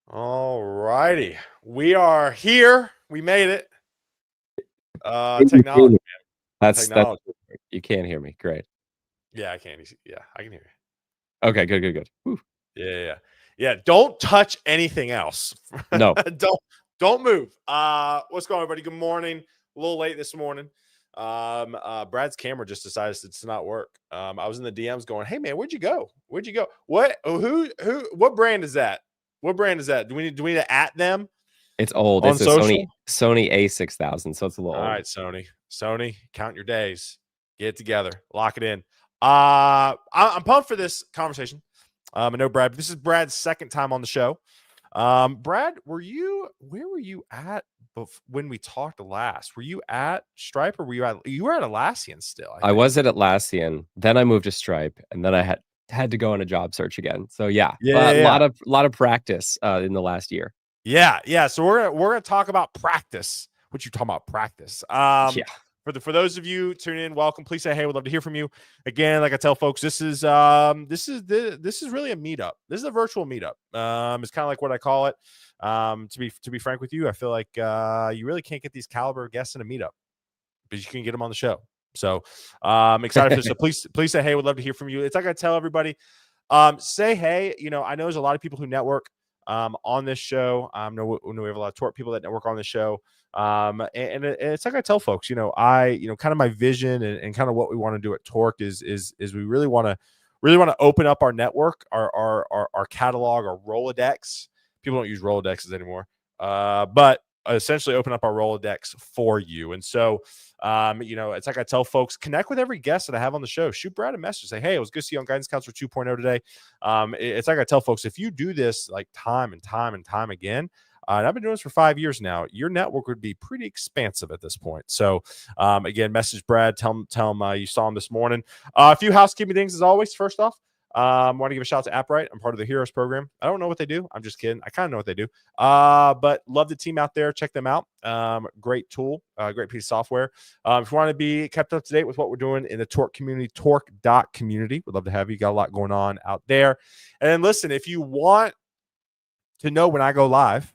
All righty. We are here. We made it. Can you hear Technology, me? man. That's Technology. you can't hear me. Great. Yeah, I can. Yeah, I can hear Okay, good. Whew. you. Yeah. Don't touch anything else. No, don't move. What's going on, everybody? Good morning. A little late this morning. Brad's camera just decided to not work. I was in the DMs going, "Hey man, where'd you go? Where'd you go? What? What brand is that? What brand is that? Do we need to at them it's old. on It's a Sony social?" Sony A6000, so it's a little All old. right, Sony, count your days. Get it together. Lock it in. I'm pumped for this conversation. I know Brad. This is Brad's second time on the show. Brad, where were you at when we talked last? Were you at Stripe or you were at Atlassian still, I I think. was at Atlassian, then I moved to Stripe, and then I had to go on a job search again. So yeah, Yeah, a yeah, yeah. lot of practice in the last year. Yeah. So we're gonna talk about practice. What you talking about practice? Yeah. For those of you tuning in, welcome. Please say hey. We'd love to hear from you. Again, like I tell folks, this is really a meetup. This is a virtual meetup. It's kind of like what I call it. To be frank with you, I feel like you really can't get these caliber of guests in a meetup, but you can get them on the show. So excited for this. So please say hey. We'd love to hear from you. It's like I tell everybody, say hey. I know there's a lot of people who network on this show. No, we have a lot of Torque people that network on this show. And it's like I tell folks, kind of my vision and kind of what we want to do at Torque is we really want to open up our network, our catalog, our Rolodex. People don't use Rolodexes anymore, but essentially open up our Rolodex for you. And so, it's like I tell folks, connect with every guest that I have on the show. Shoot Brad a message. Say, hey, it was good to see you on Guidance Counselor 2.0 today. It's like I tell folks, if you do this like time and time again, and I've been doing this for 5 years now, your network would be pretty expansive at this point. So, again, message Brad, tell him you saw him this morning. A few housekeeping things as always. First off, want to give a shout out to AppRight. I'm part of the Heroes program. I don't know what they do. I'm just kidding. I kind of know what they do. But love the team out there. Check them out. Great tool, great piece of software. If you want to be kept up to date with what we're doing in the Torque community, torque.community, we'd love to have you. Got a lot going on out there. And then listen, if you want to know when I go live,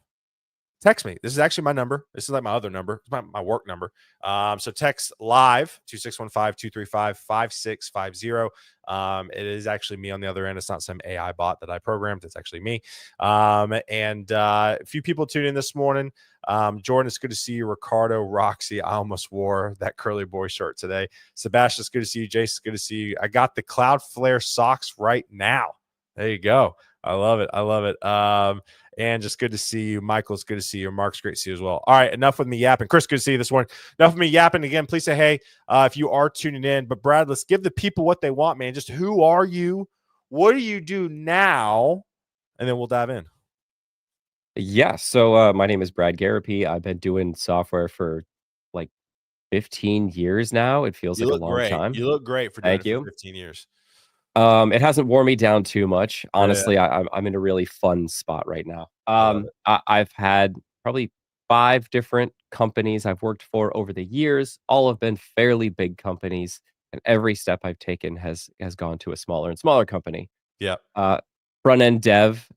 text me. This is actually my number. This is like my other number. It's my work number. So text live 2615-235-5650. It is actually me on the other end. It's not some AI bot that I programmed. It's actually me. And a few people tuned in this morning. Jordan, it's good to see you. Ricardo, Roxy, I almost wore that curly boy shirt today. Sebastian, it's good to see you. Jason, it's good to see you. I got the Cloudflare socks right now. There you go. I love it. And just good to see you. Michael, it's good to see you. Mark's great to see you as well. All right, enough with me yapping. Chris, good to see you this morning. Enough of me yapping. Again, please say hey if you are tuning in. But Brad, let's give the people what they want, man. Just who are you? What do you do now? And then we'll dive in. Yeah. So my name is Brad Garropy. I've been doing software for like 15 years now. It feels You like a look long great. time. You look great for doing Thank it for you. 15 years. It hasn't worn me down too much. Yeah, Honestly, I'm in a really fun spot right now. I love it. I've had probably 5 different companies I've worked for over the years. All have been fairly big companies, and every step I've taken has gone to a smaller and smaller company. Yeah. Uh, Front end dev,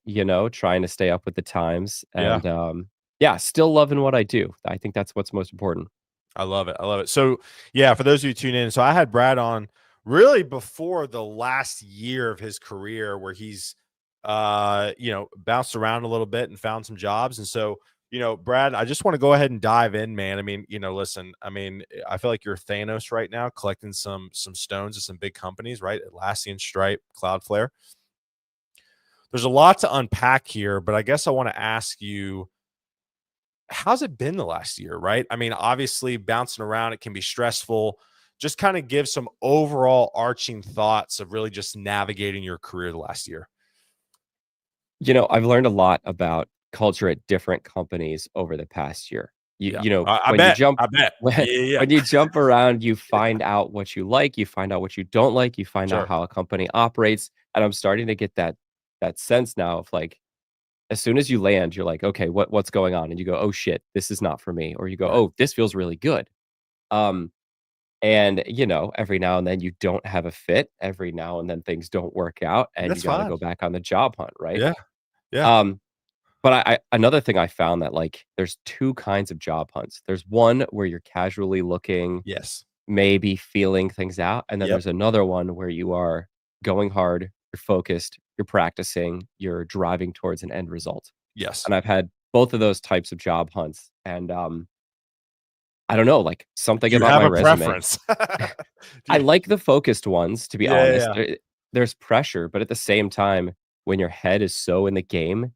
trying to stay up with the times, Yeah. and yeah, still loving what I do. I think that's what's most important. I love it. So, yeah, for those of you tuning in, so I had Brad on really before the last year of his career where he's bounced around a little bit and found some jobs. And so, Brad, I just want to go ahead and dive in, man. I mean, listen, I feel like you're Thanos right now collecting some stones of some big companies, right? Atlassian, Stripe, Cloudflare. There's a lot to unpack here, but I guess I want to ask you, how's it been the last year, right? I mean, obviously bouncing around, it can be stressful. Just kind of give some overall arching thoughts of really just navigating your career the last year. I've learned a lot about culture at different companies over the past year. Yeah. I When you bet. jump I bet. Yeah. when you jump around, you find out what you like, you find out what you don't like, you find out Sure. how a company operates, and I'm starting to get that sense now of like, as soon as you land, you're like, okay, what's going on? And you go, oh shit, this is not for me, or you go, Right. oh, this feels really good. Um, and every now and then you don't have a fit. Every now and then things don't work out, and you That's got to fine. go back on the job hunt, right? Yeah. Yeah. Um, But another thing I found that, like, there's 2 kinds of job hunts. There's one where you're casually looking, Yes. maybe feeling things out, and then Yep. there's another one where you are going hard, you're focused, you're practicing, you're driving towards an end result. Yes. And I've had both of those types of job hunts, and, I don't know, like, something Do you about have my a resume. preference? Do I you like the focused ones, to be Yeah, yeah, honest. yeah. There's pressure, but at the same time, when your head is so in the game,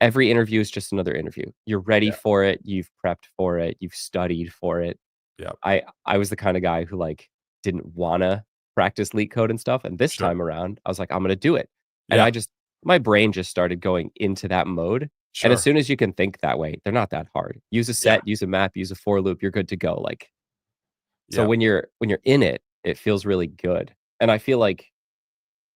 every interview is just another interview. You're ready Yeah. for it, you've prepped for it, you've studied for it. Yep. I was the kinda guy who, like, didn't wanna practice leak code and stuff, and this Sure. time around, I was like, "I'm gonna do it." And Yeah. my brain just started going into that mode, and as Sure. soon as you can think that way, they're not that hard. Use a Yeah. set, use a map, use a for loop, you're good to go, like, so Yep. when you're in it, it feels really good, and I feel like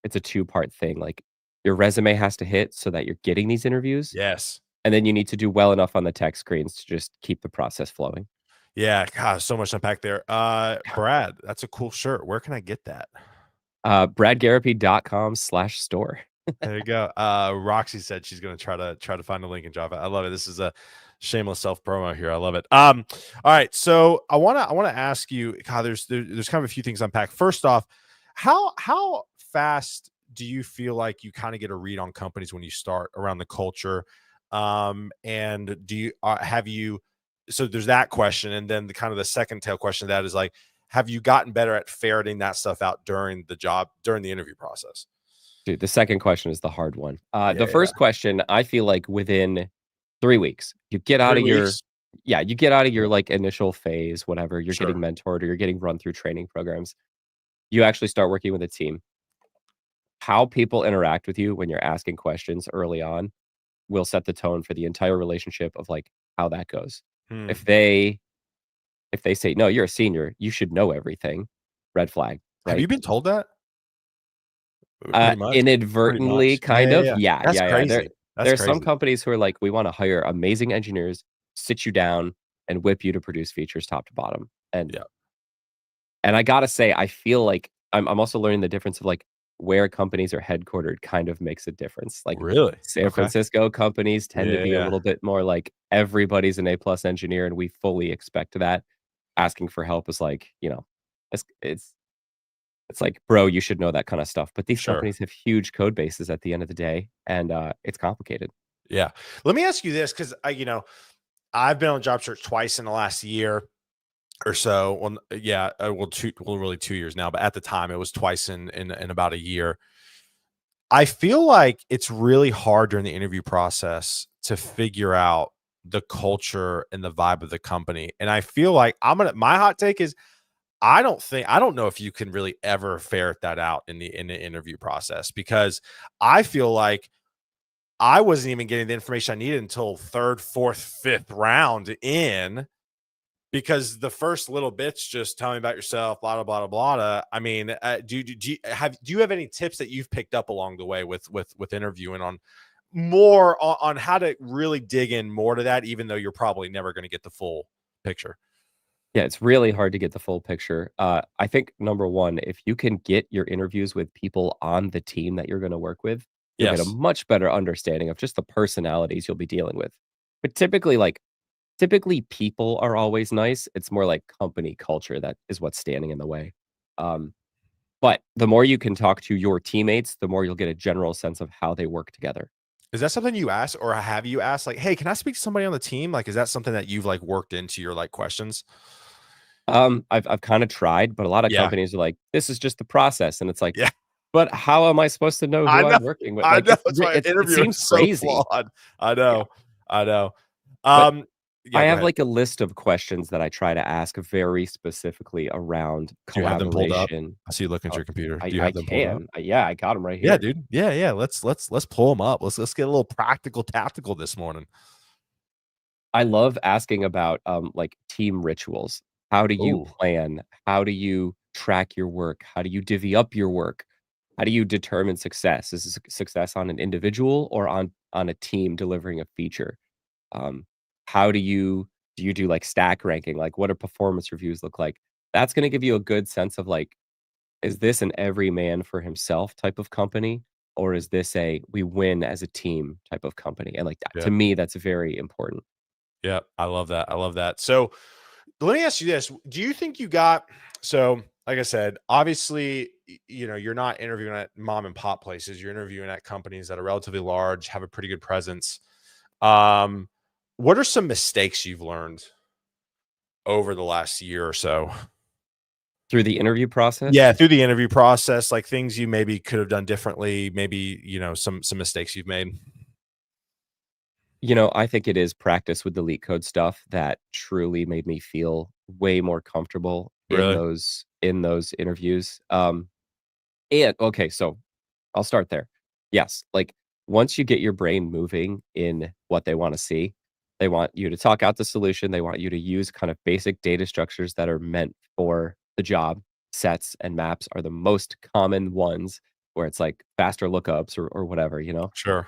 it's a two-part thing, like, your resume has to hit so that you're getting these interviews, Yes. and then you need to do well enough on the tech screens to just keep the process flowing. Yeah. God, so much to unpack there. Brad, that's a cool shirt. Where can I get that? Bradgarropy.com/store. There you go. Roxy said she's gonna try to find a link and drop it. I love it. This is a shameless self promo here. I love it. All right. So I wanna ask you. God, there's kind of a few things to unpack. First off, how fast do you feel like you kind of get a read on companies when you start around the culture? And do you have you? So there's that question, and then the kind of the second tail question to that is like, have you gotten better at ferreting that stuff out during the interview process? Dude, the second question is the hard one. The Yeah. first question, I feel like within 3 weeks, you get out 3 of your weeks? yeah, you get out of your, Yep. like, initial phase, whatever, you're getting Sure. mentored or you're getting run through training programs. You actually start working with a team. How people interact with you when you're asking questions early on will set the tone for the entire relationship of, like, how that goes. Hmm. If they if they say, "No, you're a senior, you should know everything," red flag, Have you right? been told that? Pretty much? Pretty Inadvertently, much. Yeah, kind yeah, of. yeah. Yeah, That's yeah, yeah. crazy. That's There are some crazy. companies who are like, "We wanna hire amazing engineers, sit you down, and whip you to produce features top to bottom." Yeah. And I gotta say, I feel like I'm also learning the difference of, like, where companies are headquartered kind of makes a difference. Like, Really? San Okay. Francisco companies tend to Yeah, be a yeah. little bit more like, everybody's an A+ engineer, and we fully expect that. Asking for help is like, it's like, "Bro, you should know that kinda stuff." But these Sure. companies have huge code bases at the end of the day, and, it's complicated. Yeah. Let me ask you this, because I've been on job search twice in the last year or so. Well, yeah, really 2 years now, but at the time, it was twice in about a year. I feel like it's really hard during the interview process to figure out the culture and the vibe of the company, and I feel like my hot take is I don't know if you can really ever ferret that out in the interview process, because I feel like I wasn't even getting the information I needed until 3rd, 4th, 5th round in, because the first little bits just tell me about yourself, blah, blah, blah, blah, blah. I mean, do you have any tips that you've picked up along the way with interviewing on more on how to really dig in more to that, even though you're probably never going to get the full picture? Yeah, it's really hard to get the full picture. I think number one, if you can get your interviews with people on the team that you're going to work with, you'll get a Yes. much better understanding of just the personalities you'll be dealing with. But typically people are always nice. It's more like company culture that is what's standing in the way. Um, but the more you can talk to your teammates, the more you'll get a general sense of how they work together. Is that something you ask, or have you asked, like, "Hey, can I speak to somebody on the team?" Like, is that something that you've, like, worked into your, like, questions? I've kind of tried, but a lot of Yeah. companies are like, "This is just the process," and it's like, Yeah. "But how am I supposed to know who I know. I'm working with?" I Like, know. That's why it interviewing seems is so crazy. flawed. I Yeah, know. I know. but I Yeah, go have, ahead. like, a list of questions that I try to ask very specifically around Do you have them pulled up? collaboration. I see you looking at Uh, your computer. Do you I have them pulled up? can. Yeah, I got them right Yeah, here. dude. Yeah, yeah. Let's pull them up. Let's get a little practical tactical this morning. I love asking about, like, team rituals. How do you Ooh. plan? How do you track your work? How do you divvy up your work? How do you determine success? Is success on an individual or on a team delivering a feature? Um, how do you do, like, stack ranking? Like, what do performance reviews look like? That's gonna give you a good sense of, like, is this an every man for himself type of company, or is this a we win as a team type of company? And like that, to Yeah. me, that's very important. Yeah. I love that. I love that. So let me ask you this. Do you think you got so like I said, obviously, you're not interviewing at mom and pop places. You're interviewing at companies that are relatively large, have a pretty good presence. Um, what are some mistakes you've learned over the last year or so? Through the interview process, Yeah, through the interview process, like things you maybe could have done differently, maybe, some mistakes you've made. I think it is practice with the leak code stuff that truly made me feel way more comfortable in Really? those interviews. And okay, so I'll start there. Yes, like, once you get your brain moving in what they wanna see, they want you to talk out the solution, they want you to use kind of basic data structures that are meant for the job. Sets and maps are the most common ones where it's, like, faster lookups or whatever, you know? Sure.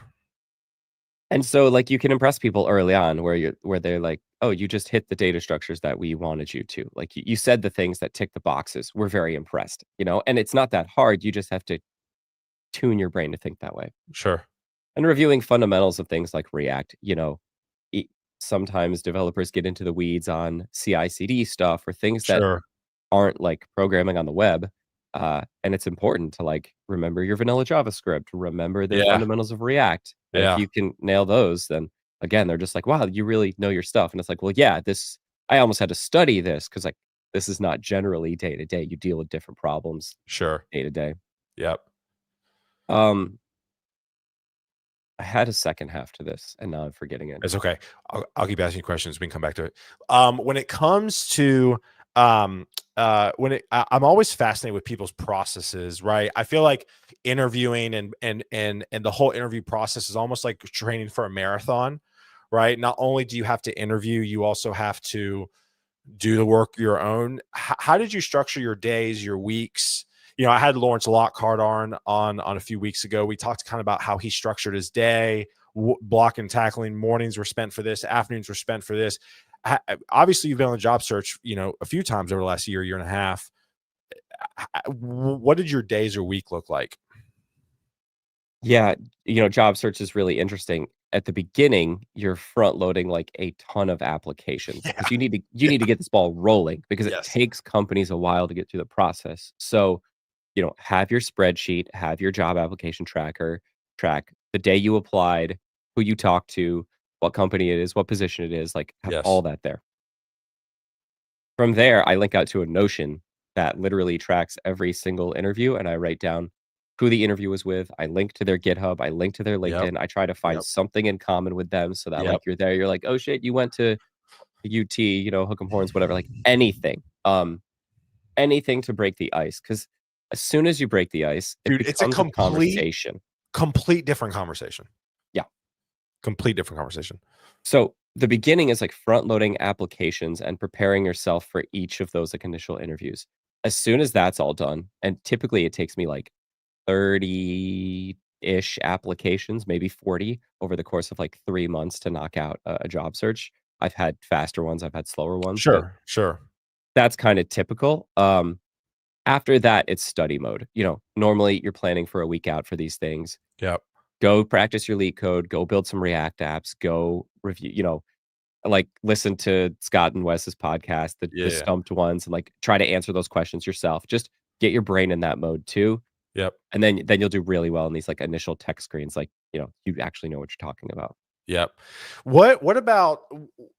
And so, like, you can impress people early on where they're like, "Oh, you just hit the data structures that we wanted you to." Like, you said the things that tick the boxes. We're very impressed, you know? And it's not that hard, you just have to tune your brain to think that way. Sure. And reviewing fundamentals of things like React, e sometimes developers get into the weeds on CI/CD stuff or things that Sure. aren't like programming on the web, and it's important to, like, remember your vanilla JavaScript, remember the Yeah. fundamentals of React, and if Yeah. you can nail those, then, again, they're just like, "Wow, you really know your stuff," and it's like, "Well, yeah, this I almost had to study this because like, this is not generally day to day, you deal with different problems Sure. day to day." Yep. Um, I had a second half to this, and now I'm forgetting it. It's okay. I'll keep asking you questions. We can come back to it. When it comes to I'm always fascinated with people's processes, right? I feel like interviewing and the whole interview process is almost like training for a marathon, right? Not only do you have to interview, you also have to do the work your own. How did you structure your days, your weeks? I had Lawrence Lockhart on a few weeks ago. We talked kind of about how he structured his day, block and tackling. Mornings were spent for this, afternoons were spent for this. Obviously, you've been on the job search, a few times over the last year and a half. What did your days or week look like? Yeah, job search is really interesting. At the beginning, you're front loading like a ton of applications Yeah. because you need to get this ball rolling because it Yes. takes companies a while to get through the process. So, have your spreadsheet, have your job application track the day you applied, who you talked to, what company it is, what position it is, like have all Yes. that there. From there, I link out to a Notion that literally tracks every single interview, and I write down who the interview was with. I link to their GitHub. I link to their Yep. LinkedIn. I try to find Yep. something in common with them so that, Yep. like, you're there, you're like, "Oh, shit, you went to UT, hook 'em horns," whatever, like, anything. Anything to break the ice. Because as soon as you break the ice, it Dude, it's a becomes a conversation. complete different conversation. Yeah. Complete different conversation. So, the beginning is, like, front loading applications and preparing yourself for each of those, like, initial interviews. As soon as that's all done, and typically it takes me, like, 30-ish applications, maybe 40 over the course of, like, 3 months to knock out a job search. I've had faster ones, I've had slower ones, but Sure. Sure. that's kinda typical. After that, it's study mode. Normally, you're planning for a week out for these things. Yep. Go practice your leak code, go build some React apps, go review like, listen to Scott and Wes's podcast, the Yeah. stumped ones, and, like, try to answer those questions yourself. Just get your brain in that mode too. Yep. And then you'll do really well in these, like, initial tech screens, like, you actually know what you're talking about. Yep. What about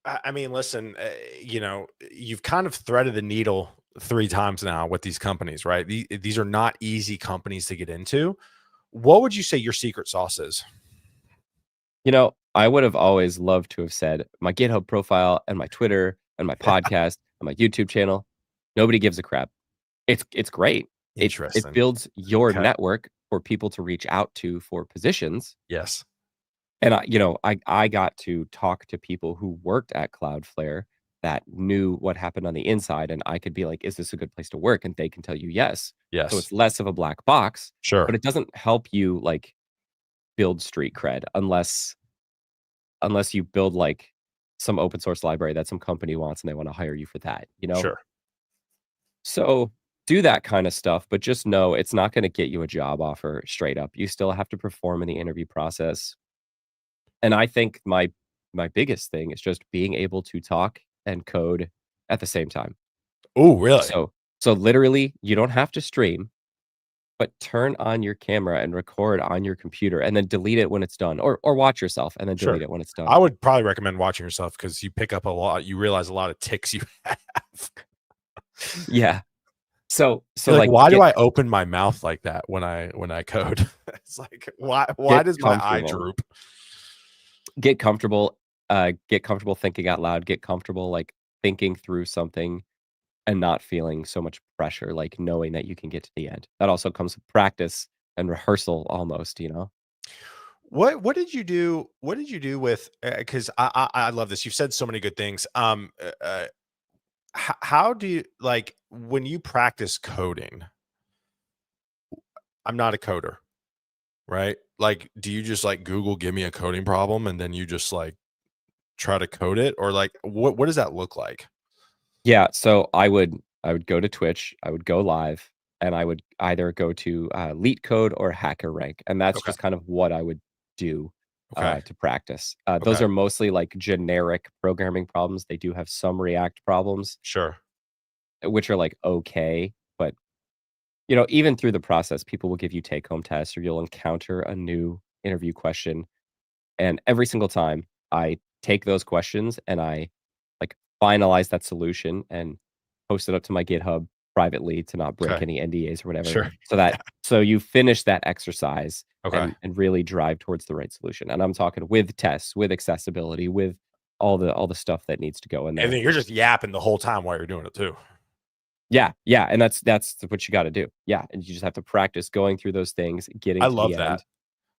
I mean, listen, you've kind of threaded the needle 3 times now with these companies, right? These are not easy companies to get into. What would you say your secret sauce is? I would have always loved to have said my GitHub profile and my Twitter and my podcast and my YouTube channel, nobody gives a crap. It's great. It Interesting. builds your Okay. network for people to reach out to for positions. Yes. And I got to talk to people who worked at Cloudflare that knew what happened on the inside, and I could be like, "Is this a good place to work?" And they can tell you yes. So Yes. it's less of a black box, but Sure. it doesn't help you, like, build street cred unless you build, like, some open source library that some company wants and they wanna hire you for that, you know? Sure. So, do that kind of stuff, but just know it's not gonna get you a job offer straight up. You still have to perform in the interview process. And I think my biggest thing is just being able to talk and code at the same time. Oh, really? So literally, you don't have to stream, but turn on your camera and record on your computer and then delete it when it's done, or watch yourself and then delete Sure. it when it's done. I would probably recommend watching yourself because you pick up a lot. You realize a lot of ticks you have. Yeah. So You're like, like, why do I open my mouth like that when I code? It's like, why get does my eye comfortable. droop? Get comfortable, get comfortable thinking out loud, get comfortable, like, thinking through something and not feeling so much pressure, like, knowing that you can get to the end. That also comes with practice and rehearsal almost, you know? What did you do? What did you do with? Because I love this. You've said so many good things. How do you like when you practice coding? I'm not a coder, right? Like, do you just like Google, give me a coding problem, and then you just like try to code it, or like what does that look like? Yeah, so I would go to Twitch, I would go live, and I would either go to, Leet Code or Hacker Rank, and that's Okay. just kind of what I would do, Okay. to practice. Those Okay. are mostly, like, generic programming problems. They do have some React problems, Sure. which are, like, okay, but, even through the process, people will give you take-home tests, or you'll encounter a new interview question. And every single time, I take those questions and I, like, finalize that solution and post it up to my GitHub privately to not break Okay. any NDAs or whatever, Sure. Yeah. so you finish that exercise Okay. and really drive towards the right solution. And I'm talking with tests, with accessibility, with all the stuff that needs to go in And there. then you're just yapping the whole time while you're doing it too. Yeah, yeah, and that's what you gotta do. Yeah, and you just have to practice going through those things, getting I to the love that. end,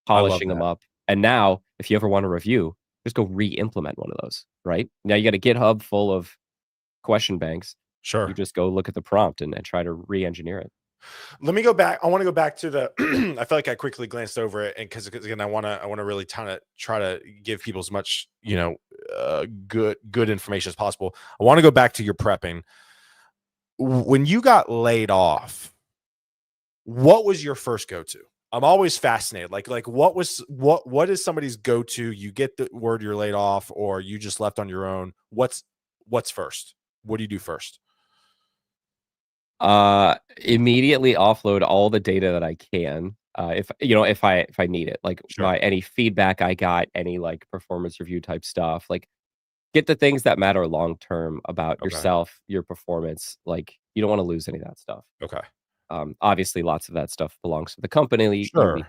I love polishing them that. up, and now, if you ever want to review, just go re-implement one of those, right? Now you got a GitHub full of question banks. You Sure. just go look at the prompt and try to re-engineer it. Let me go back. I want to go back to the I feel like I quickly glanced over it, and because again I want to really try to give people as much, good information as possible. I want to go back to your prepping. When you got laid off, what was your first go-to? I'm always fascinated. Like what is somebody's go-to? You get the word you're laid off, or you just left on your own. What's first? What do you do first? Immediately offload all the data that I can, if I need it, like Sure. my any feedback I got, any like performance review type stuff, like get the things that matter long term about Okay. yourself, your performance. Like you don't want to lose any of that stuff. Okay. Obviously, lots of that stuff belongs to the company. You leave Sure. it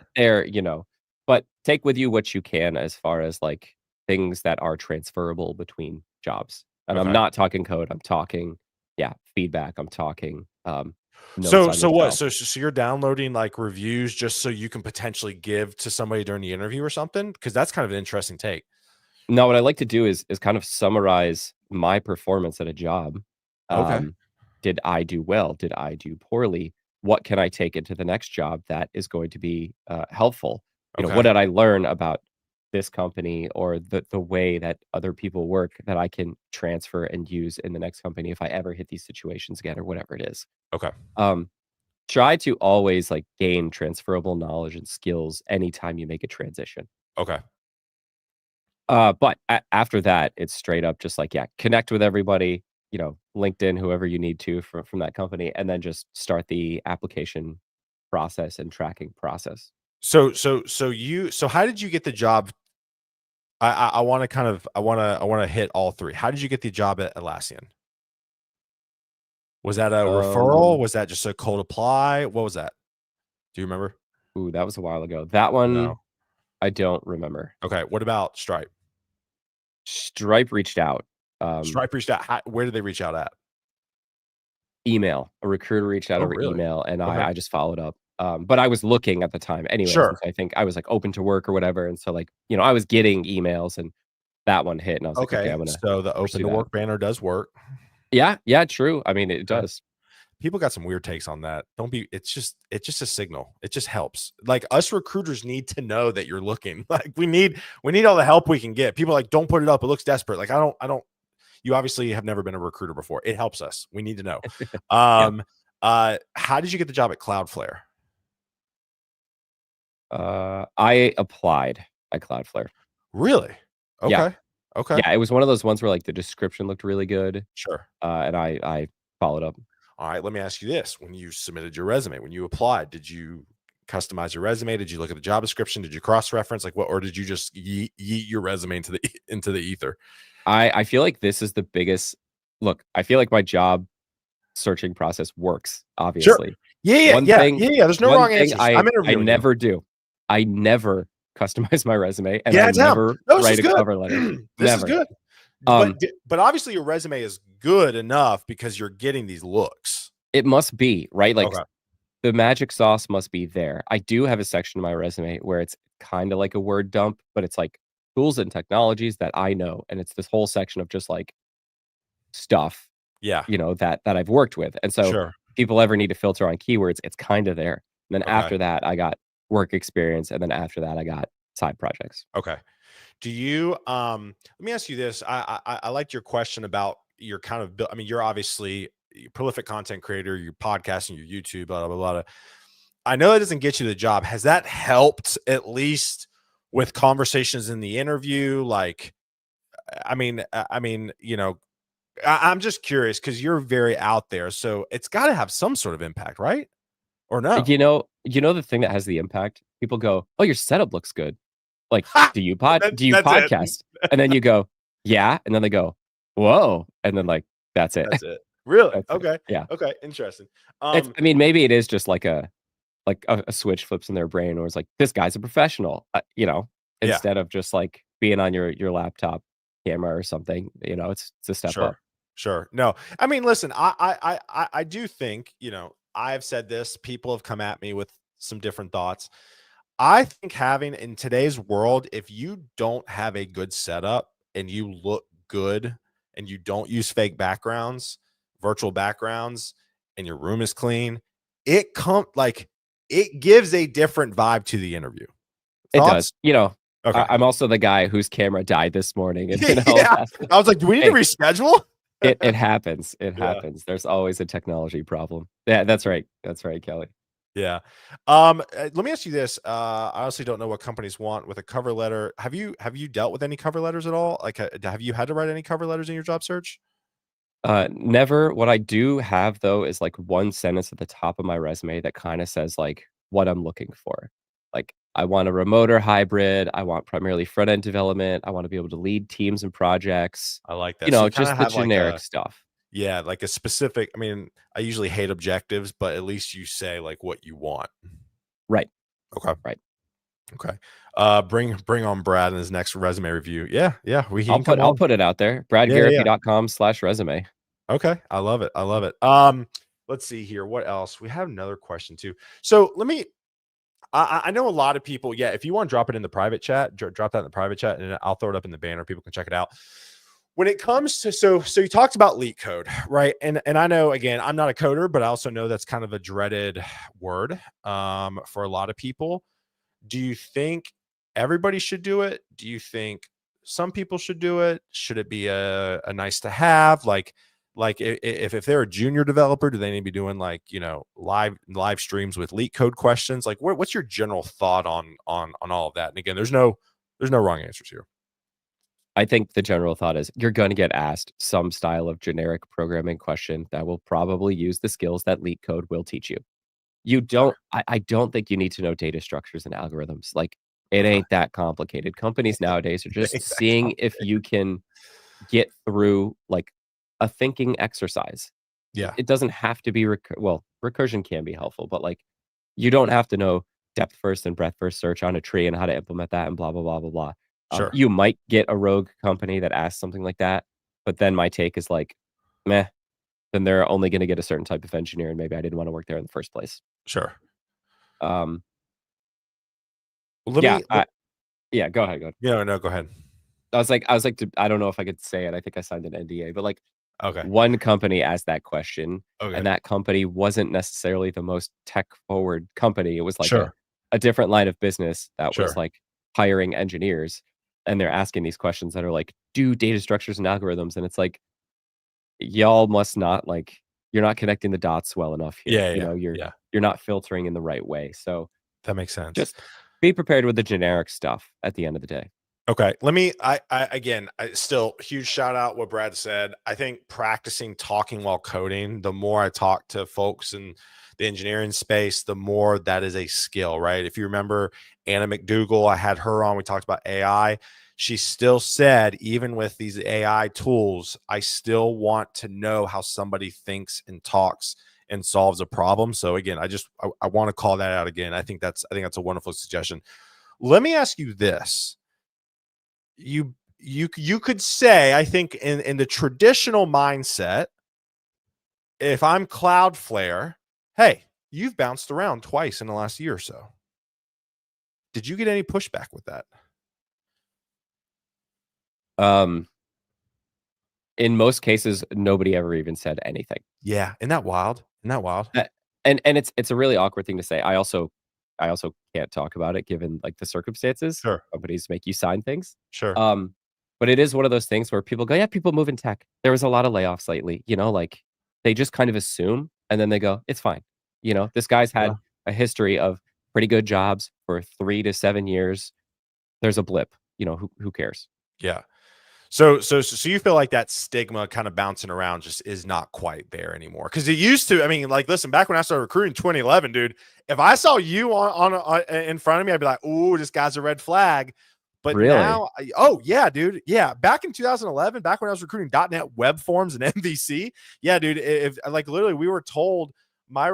there, but take with you what you can as far as like things that are transferable between jobs. And I'm Okay. not talking code. I'm talking, yeah, feedback. I'm talking notes So on so what? yourself. So you're downloading like reviews just so you can potentially give to somebody during the interview or something? Because that's kind of an interesting take. Now, what I like to do is kind of summarize my performance at a job. Okay. Um, did I do well? Did I do poorly? What can I take into the next job that is going to be helpful? What Okay. did I learn about this company or the way that other people work that I can transfer and use in the next company if I ever hit these situations again or whatever it is. Okay. Um, try to always like gain transferable knowledge and skills anytime you make a transition. Okay. But after that, it's straight up just like, yeah, connect with everybody, LinkedIn, whoever you need to from that company, and then just start the application process and tracking process. So how did you get the job? I want to kind of I want to hit all three. How did you get the job at Atlassian? Was that a referral? Um, Was that just a cold apply? What was that? Do you remember? ooh, that was a while ago. That No. one I don't remember. Okay. What about Stripe? Stripe reached out. Um, Stripe reached out. Where did they reach out at? email. A recruiter reached out Oh, over really? email, and Okay. I just followed up. But I was looking at the time anyways, and Sure. so I think I was like open to work or whatever, and so like I was getting emails, and that one hit, and I was like, okay, Okay. I'm gonna So the open pursue to that. work banner does work. Yeah, yeah, true. I mean, it Okay. does. People got some weird takes on that. Don't be it's just a signal. It just helps. Like us recruiters need to know that you're looking. Like we need all the help we can get. People are like, don't put it up. It looks desperate. Like I don't you obviously have never been a recruiter before. It helps us. We need to know. Yeah. Um How did you get the job at Cloudflare? I applied at Cloudflare. Really? Yeah. Okay. Okay. Yeah, it was one of those ones where, like, the description looked really good, Sure. and I followed up. All right. Let me ask you this: when you submitted your resume, when you applied, did you customize your resume? Did you look at the job description? Did you cross reference? Like what, or did you just yeet your resume into the into the ether? I feel like this is the biggest look, I feel like my job searching process works, Sure. obviously. Yeah. Yeah. One Yeah. thing Yeah. Yeah. There's no one wrong thing answers. I'm I interviewing you. never do, I never customize my resume, and I Yeah, Tom. never No, this is write a good. cover letter. This is Never. good. Um, But obviously your resume is good enough because you're getting these looks. it must be, right? Like, Okay. the magic sauce must be there. I do have a section in my resume where it's kinda like a word dump, but it's like tools and technologies that I know, and it's this whole section of just, like, stuff, Yeah. that I've worked with, and so, Sure. if people ever need to filter on keywords, it's kinda there. And then Okay. after that, I got work experience, and then after that, I got side projects. Okay. Do you let me ask you this. I liked your question about your kind of I mean, you're obviously a prolific content creator, your podcasting, your YouTube, blah blah blah. Blah. I know it doesn't get you the job. Has that helped at least with conversations in the interview? Like, I'm just curious because you're very out there, so it's got to have some sort of impact, right? Or no? The thing that has the impact? People go, "Oh, your setup looks good." Like, Ha! Do you That's it. podcast?" And then you go, "Yeah," and then they go, "Whoa," and then, like, that's it. That's it. Really? That's it. Okay. Yeah. Okay. Interesting. It's I mean, maybe it is just like a switch flips in their brain or it's like, "This guy's a professional," Yeah. instead of just, like, being on your laptop camera or something, it's a step up. Sure, sure. No, I mean, listen, I do think, I've said this. People have come at me with some different thoughts. I think having in today's world, if you don't have a good setup and you look good and you don't use fake backgrounds, virtual backgrounds, and your room is clean, it gives a different vibe to the interview. It does. Thoughts? Okay. I'm also the guy whose camera died this morning, and, Yeah. I was like, do we need to hey, reschedule? it happens. It Yeah. happens. There's always a technology problem. Yeah, that's right. That's right, Kelly. Yeah. Let me ask you this. I honestly don't know what companies want with a cover letter. Have you dealt with any cover letters at all? Like, have you had to write any cover letters in your job search? Never. What I do have though is like one sentence at the top of my resume that kind of says like what I'm looking for. Like I want a remote or hybrid. I want primarily front end development. I want to be able to lead teams and projects. I like that. So you kind Just of the have like generic stuff. like a specific. I mean, I usually hate objectives, but at least you say like what you want. Right. Okay. Right. Okay. Bring on Brad in his next resume review. Yeah. Yeah. He I'll can come put I'll on. put it out there. Yeah. Yeah. bradgarropy.com/resume. Okay. I love it. I love it. Let's see here. What else? We have another question too. So let me I know a lot of people. Yeah, if you want to drop it in the private chat, drop that in the private chat, and I'll throw it up in the banner. People can check it out. When it comes to so you talked about leak code, right? And I know again, I'm not a coder, but I also know that's kind of a dreaded word for a lot of people. Do you think everybody should do it? Do you think some people should do it? Should it be a nice to have? Like if they're a junior developer, do they need to be doing like live streams with leak code questions? Like what's your general thought on all of that? And again, there's no wrong answers here. I think the general thought is you're going to get asked some style of generic programming question that will probably use the skills that leak code will teach you. You Okay. don't I don't think you need to know data structures and algorithms, like, it Okay. ain't that complicated. Companies nowadays are just Ain't that seeing if complicated. you can get through, like, a thinking exercise. Yeah. It doesn't have to be recursion can be helpful, but, like, you don't have to know depth first and breadth first search on a tree and how to implement that and blah, blah, blah, blah, blah. Sure. You might get a rogue company that asks something like that, but then my take is like, "Meh," then they're only gonna get a certain type of engineer, and maybe I didn't wanna work there in the first place. Sure. Um, Well, let yeah, me yeah, go ahead, go ahead. no, go ahead. I was like, I don't know if I could say it. I think I signed an NDA, but like Okay. one company asked that question, Okay. and that company wasn't necessarily the most tech forward company. It was like a Sure. a different line of business that was Sure. like hiring engineers, and they're asking these questions that are like, do data structures and algorithms, and it's like y'all must not like. you're not connecting the dots well enough here. Yeah, You yeah, know, yeah. you're not filtering in the right way. So That makes sense. just be prepared with the generic stuff at the end of the day. Okay, let me. I again, still huge shout out what Brad said. I think practicing talking while coding. The more I talk to folks in the engineering space, the more that is a skill, right? If you remember Anna McDougall, I had her on. We talked about AI. She still said, even with these AI tools, I still want to know how somebody thinks and talks and solves a problem. So again, I want to call that out again. I think that's a wonderful suggestion. Let me ask you this. You could say, I think, in the traditional mindset, if I'm Cloudflare, hey, you've bounced around twice in the last year or so. Did you get any pushback with that? Um, in most cases, nobody ever even said anything. Yeah, isn't that wild? Isn't that wild? Uh, and it's a really awkward thing to say. I also can't talk about it given, like, the circumstances. Sure, Companies make you sign things. sure. Um, but it is one of those things where people go, "Yeah, people move in tech." There was a lot of layoffs lately, like, they just kind of assume, and then they go, "It's fine." This guy's Yeah, had a history of pretty good jobs for 3 to 7 years. There's a blip, who cares? yeah. So you feel like that stigma kind of bouncing around just is not quite there anymore? Because it used to. I mean, like, listen, back when I started recruiting in 2011, dude, if I saw you on in front of me, I'd be like, "Ooh, this guy's a red flag." But Really? now, oh yeah, dude, yeah. Back in 2011, back when I was recruiting .NET web forms and MVC, yeah, dude. If like literally, we were told by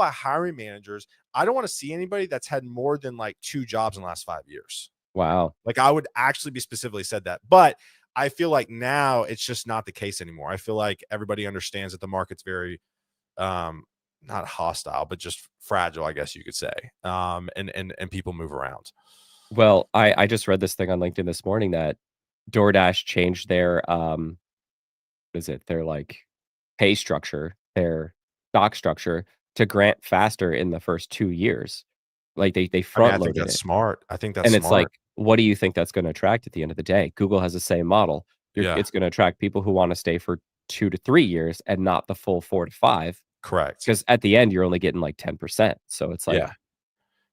hiring managers, I don't want to see anybody that's had more than like 2 jobs in the last 5 years. Wow. Like, I would actually be specifically said that. But I feel like now it's just not the case anymore. I feel like everybody understands that the market's very not hostile, but just fragile, I guess you could say. And people move around. Well, I just read this thing on LinkedIn this morning that DoorDash changed their, what is it? Their, like, pay structure, their stock structure to grant faster in the first 2 years. Like, they I mean, front I think loaded that's it. smart. I think that's And it's like, smart. what do you think that's gonna attract at the end of the day? Google has the same model. Yeah, It's gonna attract people who wanna stay for 2 to 3 years and not the full 4 to 5, correct. because at the end, you're only getting, like, 10%. So it's like,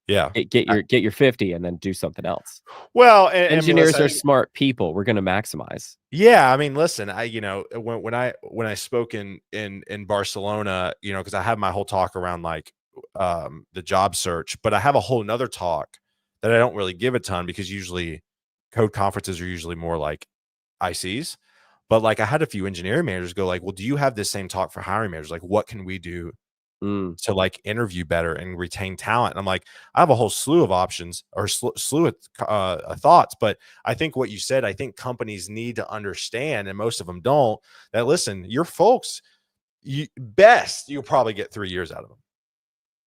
Yeah, yeah. get your 50 and then do something else. Well, and I mean, Engineers listen. are smart people. We're gonna maximize. Yeah, I mean, listen, when I spoke in Barcelona, because I have my whole talk around like the job search, but I have a whole nother talk that I don't really give a ton because usually code conferences are usually more like ICs. But like I had a few engineering managers go like, well, do you have this same talk for hiring managers? Like, what can we do Mm. to like interview better and retain talent? And I'm like, I have a whole slew of options or slew of thoughts. But I think what you said, I think companies need to understand, and most of them don't, that listen, your folks, you'll probably get 3 years out of them.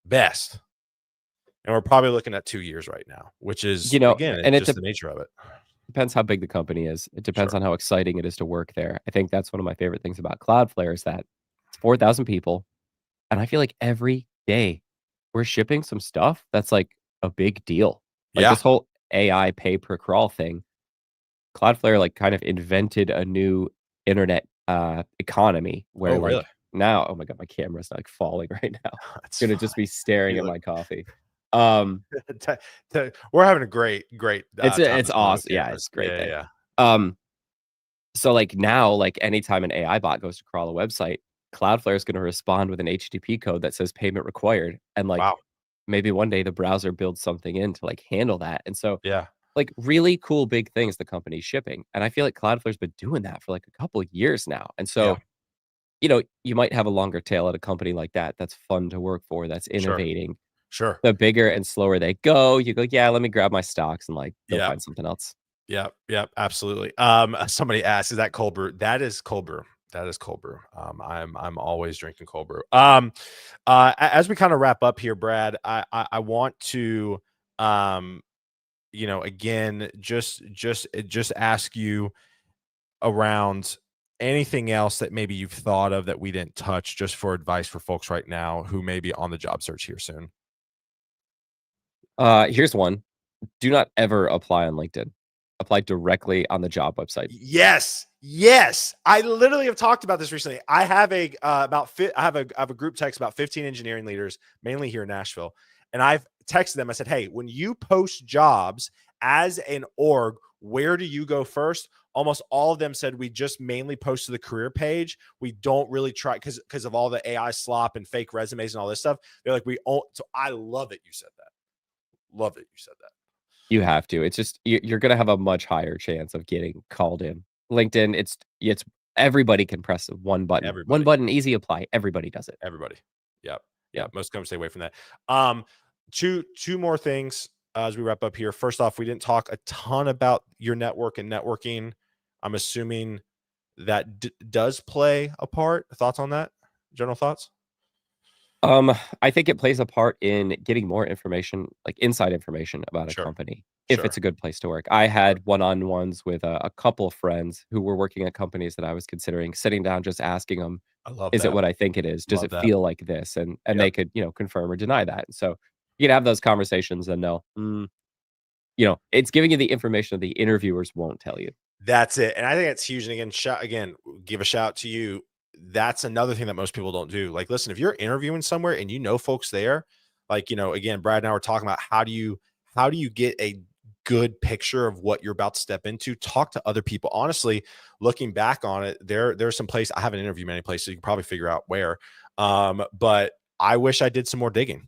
Best. And we're probably looking at 2 years right now, which is, again, And it's it just the nature of it. depends how big the company is. It depends Sure. on how exciting it is to work there. I think that's one of my favorite things about Cloudflare is that it's 4,000 people, and I feel like every day we're shipping some stuff that's, like, a big deal. Like, Yeah. this whole AI pay per crawl thing, Cloudflare, like, kind of invented a new internet, economy Oh, where, really? like, now oh my god, my camera's, like, falling right now. That's Gonna fine. just be staring You at look, my coffee. Um, te- we're having a great time it's this morning with awesome. Yeah, cameras. it's a great Yeah, thing. yeah, Um So, like, now, like, anytime an AI bot goes to crawl a website, Cloudflare is gonna respond with an HTTP code that says payment required, and, like, wow. maybe one day the browser builds something in to, like, handle that, and so, Yeah, like, really cool big things the company's shipping, and I feel like Cloudflare's been doing that for, like, a couple of years now, and yeah, so, you might have a longer tail at a company like that that's fun to work for, that's sure, innovating. sure. The bigger and slower they go, you go, "Yeah, let me grab my stocks," and, like, go Yeah, find something else. yeah, yeah, absolutely. Somebody asked, "Is that cold brew?" That is cold brew. That is cold brew. I'm always drinking cold brew. As we kind of wrap up here, Brad, I want to, um, again, just ask you around anything else that maybe you've thought of that we didn't touch, just for advice for folks right now who may be on the job search here soon. Here's one. Do not ever apply on LinkedIn. Apply directly on the job website. Yes. Yes, I literally have talked about this recently. I have I have a group text about 15 engineering leaders, mainly here in Nashville, and I've texted them. I said, "Hey, when you post jobs as an org, where do you go first?" Almost all of them said we just mainly post to the career page. We don't really try because of all the AI slop and fake resumes and all this stuff. They're like, so I love it. You said that. Love it. You said that. You have to. It's just you're gonna have a much higher chance of getting called in. LinkedIn, it's everybody can press one button. One Everybody. button, easy apply. Everybody does it. Everybody. Yep. Yeah. Yep. Most companies stay away from that. Um, two more things as we wrap up here. First off, we didn't talk a ton about your network and networking. I'm assuming that does play a part. Thoughts on that? General thoughts? I think it plays a part in getting more information, like inside information about a Sure. company, if it's Sure. a good place to work. I Sure. had one-on-ones with a couple friends who were working at companies that I was considering, sitting down, just asking them, I love "Is it that. what I think it is? Does Love it that. feel like this?" And Yep. they could, confirm or deny that. So you can have those conversations and know, it's giving you the information that the interviewers won't tell you. That's it. And I think it's huge. And again, give a shout to you. That's another thing that most people don't do. Like, listen, if you're interviewing somewhere and you know folks there, like, again, Brad and I were talking about how do you get a good picture of what you're about to step into? Talk to other people. Honestly, looking back on it, there's some place I haven't interviewed many places. So you can probably figure out where. But I wish I did some more digging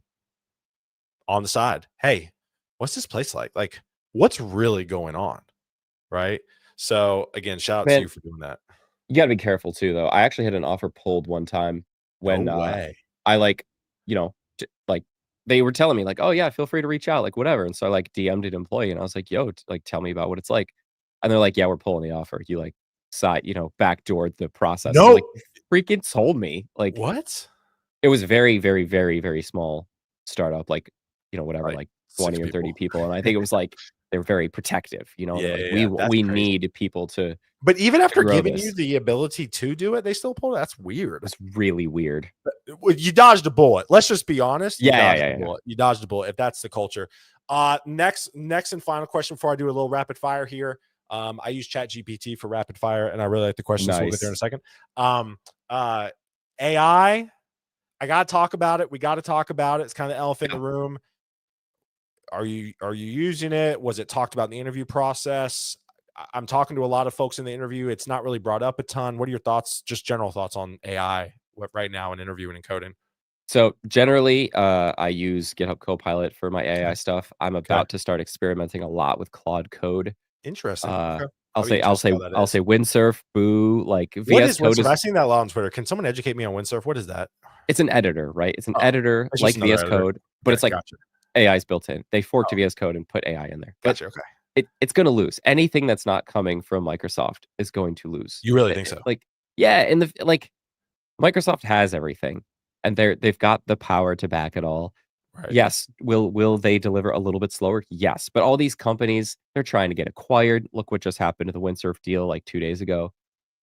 on the side. Hey, what's this place like? Like, what's really going on? Right. So again, shout out to Man, you for doing that. you gotta be careful too, though. I actually had an offer pulled one time No when, way. I, like, they were telling me, like, "Oh, yeah, feel free to reach out," like, whatever, and so I, like, DM'd an employee, and I was like, "Yo, tell me about what it's like." And they're like, "Yeah, we're pulling the offer. You, like, backdoored the process." I'm No. like, "You freaking told me." Like, What? it was very, very, very, very small startup, like, whatever, Like like 6 20 or 30 people. people, and I think it was like they're very protective, they're Yeah, like, yeah, "We yeah. That's we crazy. need people But even to after grow giving you this." the ability to do it, they still pulled it. That's weird. It's really weird. Well, you dodged a bullet. Let's just be honest. You Yeah, yeah, dodged a yeah, yeah. bullet. You dodged a bullet if that's the culture. Next and final question before I do a little rapid fire here. I use Chat GPT for rapid fire, and I really like the question, so we'll get there in a Nice. second. Um, uh, AI, I gotta talk about it. We got to talk about it. It's kind of the elephant in Yeah. the room. Are you using it? Was it talked about in the interview process? I'm talking to a lot of folks in the interview. It's not really brought up a ton. What are your thoughts? Just general thoughts on AI right now in interviewing and coding. So, generally, I use GitHub Copilot for my AI Okay. stuff. I'm Okay. about to start experimenting a lot with Claude Code. Interesting. Uh, Okay. I'll I'll be say I'll interested say how that I'll is. say Windsurf, Boo, like What VS is Code Windsurf? is I've seen that a lot on Twitter. Can someone educate me on Windsurf? What is that? it's an editor, right? It's an Oh, editor it's just like another VS editor. Code, but Okay, it's like gotcha. AI is built in. They forked Oh, VS Code and put AI in there. But gotcha. Okay. it's gonna lose. Anything that's not coming from Microsoft is going to lose. You really think so? Like, yeah, and Microsoft has everything, and they've got the power to back it all. Right. Yes, will they deliver a little bit slower? Yes, but all these companies, they're trying to get acquired. Look what just happened to the Windsurf deal like 2 days ago.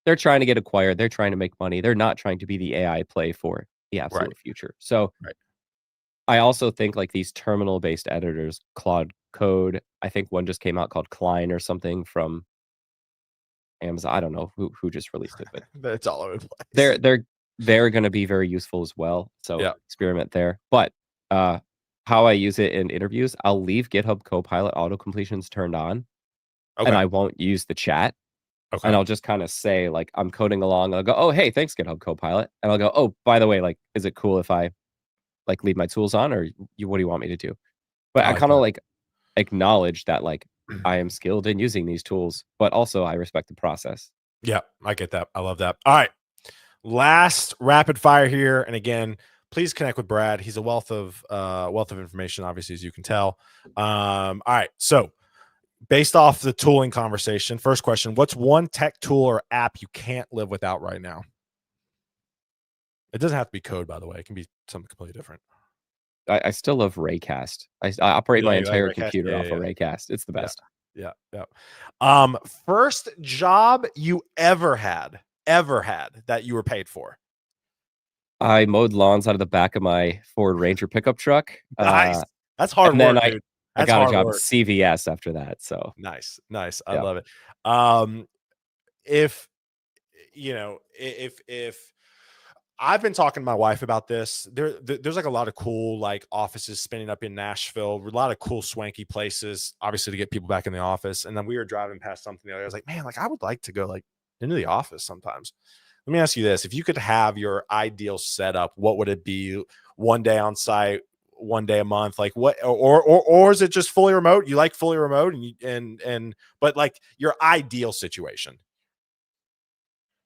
They're trying to get acquired. They're trying to make money. They're not trying to be the AI play for the Right. absolute future. So, Right. I also think like these terminal-based editors, Claude Code, I think one just came out called Klein or something from Amazon. I don't know who just released it, but It's all over the place. they're they're they're gonna be very useful as well, so Yeah. experiment there. But, uh, how I use it in interviews, I'll leave GitHub Copilot auto completions turned on, and Okay. I won't use the chat, and Okay. I'll just kinda say, like, I'm coding along, I'll go, "Oh, hey, thanks, GitHub Copilot," and I'll go, "Oh, by the way, like, is it cool if I, like, leave my tools on, or what do you want me to do?" But I I like kinda, that. like, acknowledge that, like, I am skilled in using these tools, but also I respect the process. Yeah, I get that. I love that. All right. Last rapid fire here. And again, please connect with Brad. He's a wealth of information, obviously, as you can tell. All right. So based off the tooling conversation, first question: what's one tech tool or app you can't live without right now? It doesn't have to be code, by the way. It can be something completely different. I still love Raycast. I operate my You like entire Redcast? computer Yeah, off of yeah, Raycast. It's the yeah, best. yeah, yeah. First job you ever had that you were paid for? I mowed lawns out of the back of my Ford Ranger pickup truck, Nice. That's hard and then work, I dude. I That's got a hard job at work. CVS after that, so, Nice, nice. I yeah. love it. Um, if you know, if I've been talking to my wife about this. There's like a lot of cool like offices spinning up in Nashville, a lot of cool swanky places, obviously to get people back in the office. And then we were driving past something the other day. I was like, man, like I would like to go like into the office sometimes. Let me ask you this: if you could have your ideal setup, what would it be? One day on site, one day a month, like what? Or is it just fully remote? You like fully remote, and but like your ideal situation?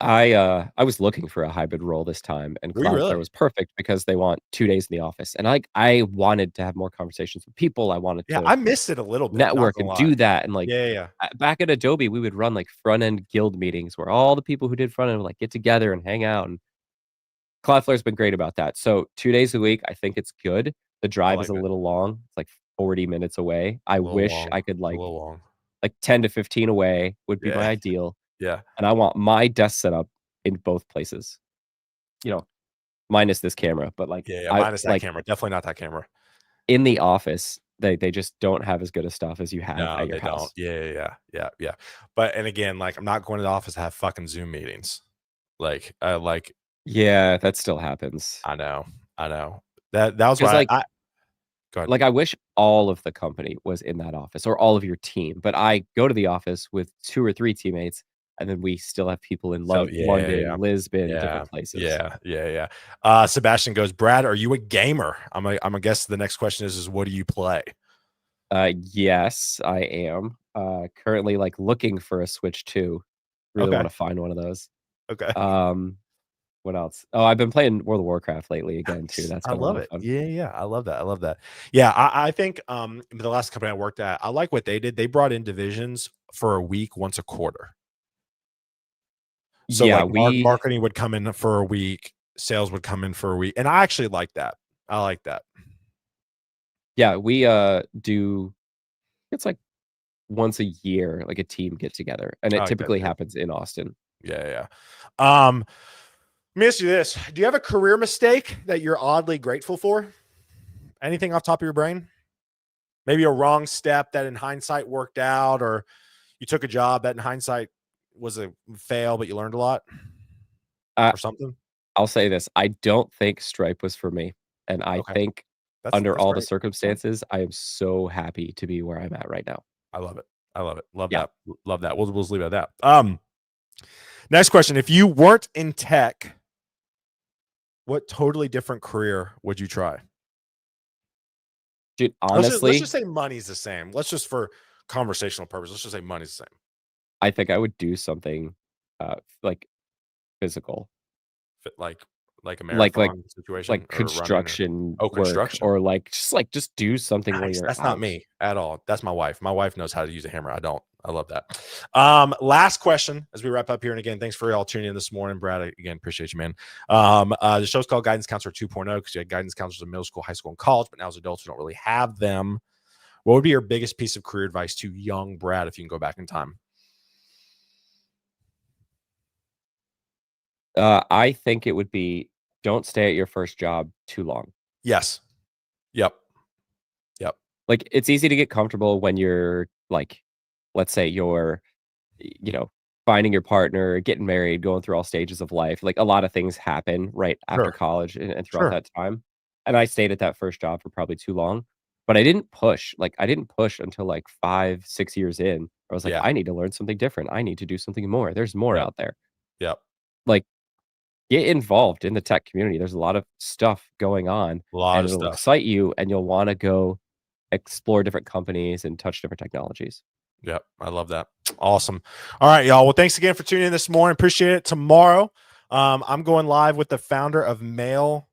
I was looking for a hybrid role this time, and Were you Cloudflare really? was perfect because they want 2 days in the office, and I wanted to have more conversations with people, I wanted Yeah, to I missed it a little bit. Not network gonna and lie. do that, and, like, Yeah, yeah, yeah. back at Adobe, we would run, like, front-end guild meetings where all the people who did front end would, like, get together and hang out, and Cloudflare's been great about that. So 2 days a week, I think it's good. The I drive is like a it. little long. It's like 40 minutes away. I A little wish long. I could, A little long. like 10 to 15 away would be my Yeah, ideal, yeah, and I want my desk setup in both places, you know, minus this camera, but, like, yeah, yeah. I Minus that like, camera. Definitely not that camera. in the office, they just don't have as good of stuff as you have No, at your they don't. house. Yeah, yeah, yeah, yeah, yeah. But and again, like I'm not going to the office to have fucking Zoom meetings. Like Yeah, that still happens. I know, I know. That was 'Cause, why I go ahead. I wish all of the company was in that office or all of your team, but I go to the office with 2 or 3 teammates, and then we still have people in So yeah, London, yeah, Lisbon, yeah, different places. yeah, yeah, yeah. Sebastian goes, Brad, are you a gamer? I'm a guess the next question is what do you play? Yes, I am, currently, like, looking for a Switch 2. Really Okay, wanna find one of those. okay. Um, what else? Oh, I've been playing World of Warcraft lately again too, Nice. that's I been a lot love of it. fun. Yeah, yeah. I love that. I love that. Yeah, I think the last company I worked at, I like what they did. They brought in divisions for a week once a quarter. So Yeah, like we marketing would come in for a week, sales would come in for a week. And I actually like that. I like that. yeah, we, do it's like once a year, like a team get together, and I it like that typically too. happens in Austin. Yeah, yeah. Yeah. Let me ask you this. Do you have a career mistake that you're oddly grateful for? Anything off top of your brain? Maybe a wrong step that in hindsight worked out, or you took a job that in hindsight was a fail, but you learned a lot Uh, or something? I'll say this, I don't think Stripe was for me, and I Okay. think That's under that's all the great. That's fine. circumstances, I am so happy to be where I'm at right now. I love it. I love it. Love Yeah. that. Love that. We'll just leave it at that. Next question. If you weren't in tech, what totally different career would you try? Dude, Let's just honestly, say money's the same. Let's just for conversational purpose, let's just say money's the same. I think I would do something, like, physical. Fit like a Like like marathon situation like or running or construction oh, work construction. or, just do something where Nice. you're That's not out. me at all. That's my wife. My wife knows how to use a hammer. I don't. I love that. Last question as we wrap up here. And again, thanks for all tuning in this morning, Brad. Again, appreciate you, man. The show's called Guidance Counselor 2.0 because you had guidance counselors in middle school, high school, and college, but now as adults, we don't really have them. What would be your biggest piece of career advice to young Brad if you can go back in time? I think it would be don't stay at your first job too long. Yes. Yep. Yep. Like, it's easy to get comfortable when you're, like, let's say you're, you know, finding your partner, getting married, going through all stages of life. Like, a lot of things happen right after Sure. college and throughout Sure. that time. And I stayed at that first job for probably too long, but I didn't push. Like, I didn't push until, like, 5, 6 years in. I was like, Yeah. "I need to learn something different. I need to do something more. There's more Yep. out there." Yep. Like, get involved in the tech community. There's a lot of stuff going on, A lot and of it'll stuff. excite you, and you'll wanna go explore different companies and touch different technologies. Yep. I love that. Awesome. All right, y'all. Well, thanks again for tuning in this morning. Appreciate it. Tomorrow, I'm going live with the founder of Mail.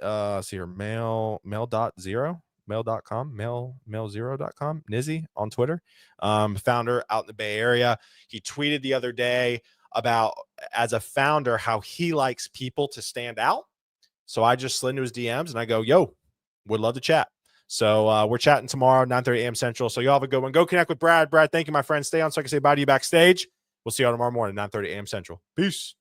See here, mail.0, Nizzy on Twitter. Founder out in the Bay Area. He tweeted the other day about as a founder how he likes people to stand out. So I just slid into his DMs and I go, yo, would love to chat. So we're chatting tomorrow, 9:30 a.m. Central. So y'all have a good one. Go connect with Brad. Brad, thank you, my friend. Stay on so I can say bye to you backstage. We'll see y'all tomorrow morning, 9:30 a.m. Central. Peace.